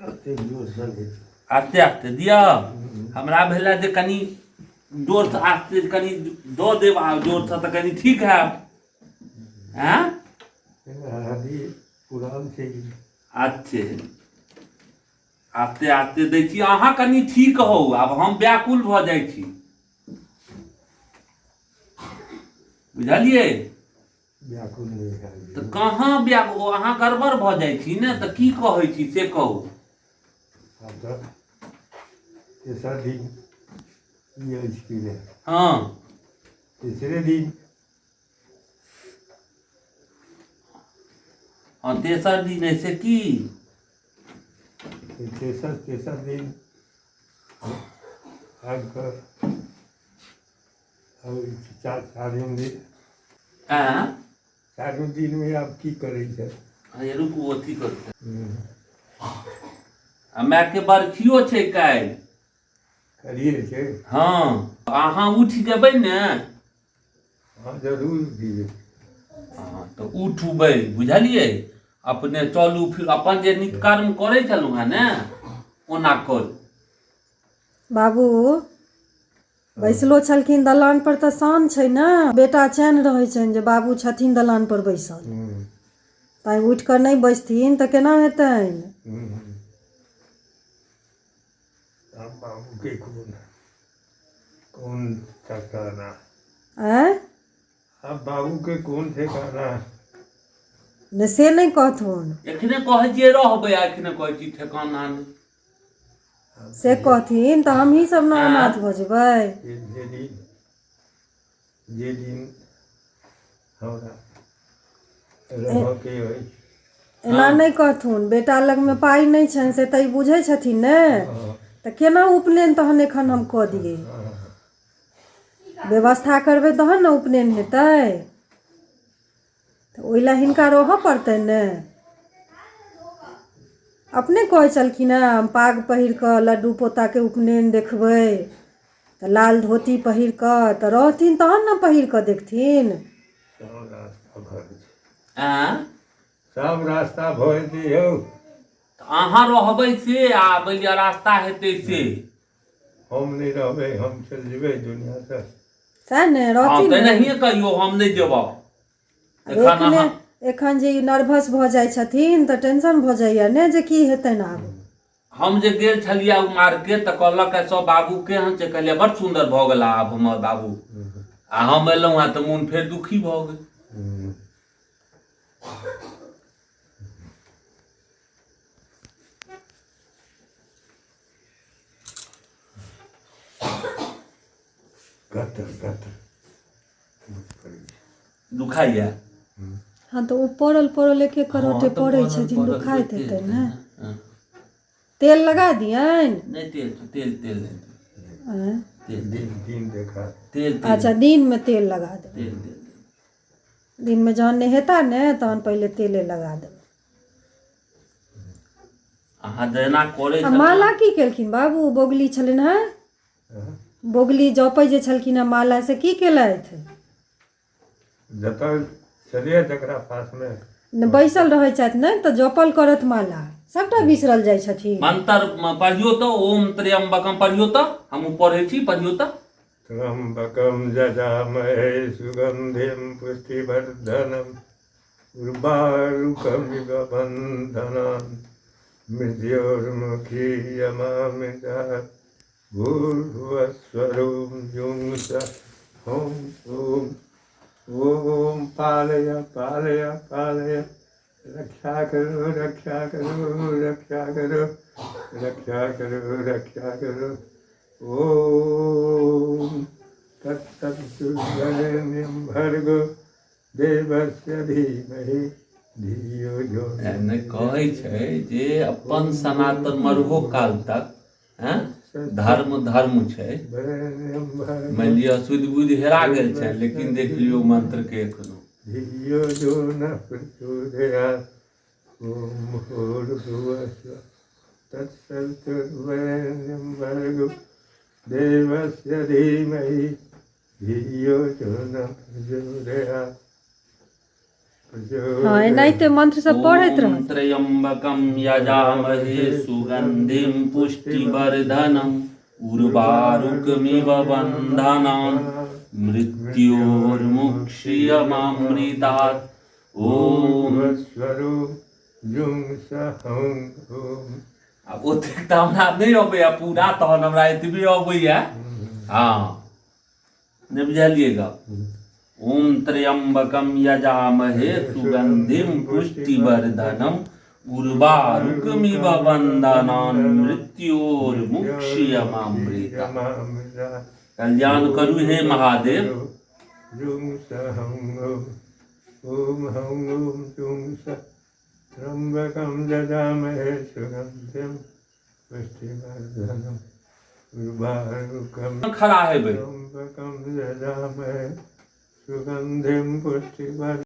आस्ते आस्ते दिया हमरा भेला जे कनी जोर से आस्ते कनी दो देव जोर से तो कनी ठीक है हैं पुरान छै अच्छे आस्ते आस्ते दै छी अहाँ कनी ठीक हो आब हम व्याकुल भऽ जाइ छी बुझलिए व्याकुल नहीं है तो कहाँ व्याकुल अहाँ गड़बड़ भऽ जाइ छी ने तऽ की कहै छी से कहू तेसर दिन ये इसकी है हाँ तीसरे दिन हाँ तेसर दिन ऐसे की तेसर दिन आज कर चारिम दिन चारू दिन में आप की करै छै अरे रुकू अथी करते आ माय के बरखियो छै काल्हि करिए छै हाँ अहाँ उठि जेबै ने हाँ जरूर दिए हाँ तऽ उठबै बुझलियै अपने चलू फिर अपन जे नित्य कर्म करै छलहुँ हेँ ने ओना करू बाबू बैसलो छलखिन दलान पर तऽ शान छै ने बेटा चैन रहै छनि जे बाबू छथिन दलान पर बैसल ताई उठि कऽ नहि बैसथिन तऽ केना हेतनि बाबू के कौन ठिकाना अब बाबू के कौन ठिकाना ने से नहीं कहथुन एखने कहै छियै रहबै आ एखने कहै छी ठेकाना नहि से कहथिन तऽ हमही सब ने अनाथ भऽ जेबै जे दिन हमरा रहके अछि एना नहीं कहथुन बेटा लग में पाई नहीं छनि से तऽ ई बुझै छथिन ने तऽ केना उपनयन तहन एखन हम कऽ दियै व्यवस्था करबै तहन ने उपनयन हेतै तऽ ओहि लए हिनका रहऽ पड़तै ने अपने कहै छलखिन हेँ पाग पहिर कऽ लड्डू पोताके उपनयन देखबै तऽ लाल धोती पहिर कऽ तऽ रहथिन तहन ने पहिर कऽ देखथिन सब रास्ता भऽ जेतै यौ अहाँ रहबै से आ मानि रास्ता हेतै से हम नहीं रहबै हम चलि जेबै दुनिया से सएह ने रहथिन नहिए कहियो हम नहीं जेबऽ एखन जे नर्वस भऽ जाइ छथिन तऽ टेंशन भऽ जाइए ने जे की हेतनि आब हम जे गेल छलियै ओ मार्केट तऽ कहलक सब बाबू केहन छै कहलियै बड़ सुन्दर भऽ गेला आब हमर बाबू आ हम एलहुँ हेँ तऽ मोन फेर दुखी भऽ गेल दुखाइए हाँ तो पड़ल पड़ल एक एक करोटे पड़ै छथिन दुखाइत हेतै ने तेल लगा दियनि नहीं तेल दिन देखा तेल अच्छा दिन में तेल लगा दे दिन में जहन नहेता ने तहन पहले तेले लगा देबै अहाँ जेना करै माला की केलखिन बाबू बोगली छलनि हेँ बोगली जपै जे छलखिन हेँ माला से की केलथि जतऽ चलिए जकरा पास में बैसल रहै छथि ने तऽ जपल करत माला सबटा बिसरल जाइ छथिन मंत्र पढ़ियो तो ओम त्र्यंबकम पढ़ियो तो हम पढ़ै छी पढ़ियो तो त्र्यंबकम जजामहे सुगंधिम पुष्टिवर्धनम उर्वारुकमिव बन्धनान् मृत्योर्मुखी यमामृता भूर्भुवस्वरूं युंसः ॐ ओम पालय पालय पालय रक्षा करो रक्षा करो रक्षा करो रक्षा करो रक्षा करो ओम तत्सवितुर्वरेण्यं भर्गो देवस्य धीमहि धियो यो न कहै छै जे अपन सनातन मरहो काल तक धर्म छै मानि लिअ सुधि बुद्धि हेरा गेल छै लेकिन देख लियौ मंत्र के एखनो धियो यो न प्रचोदयात् ओम भूर्भुवस्सुवः तत्सवितुर्वरेण्यं भर्गो देवस्य धीमहि धियो यो न प्रचोदयात् हाँ एनाहिते मंत्र सब पढ़ैत रह। ॐ त्र्यम्बकं यजामहे सुगन्धिं पुष्टिवर्धनम् उर्वारुकमिव बन्धनान् मृत्योर्मुक्षीयमामृतात्। ॐ अब ओतेक तऽ हमरा नहि अबैया पूरा, तहन हमरा एतबे अबैया। हाँ नहि बुझलियै गप। ओम त्र्यंबकम यजामहे सुगंधिम पुष्टिवर्धनम उर्वारुकमिव बन्धनान् मृत्योर्मुक्षीयमामृतात्। कल्याण करू हे महादेव। ओम हं ओम जुं स त्र्यंबकं यजामहे सुगन्धिं पुष्टिवर्धनम् उर्वारुकं खड़ा हेबै त्र्यंबकं यजामहे सुगन्धिं पुष्टिवर्धनम्।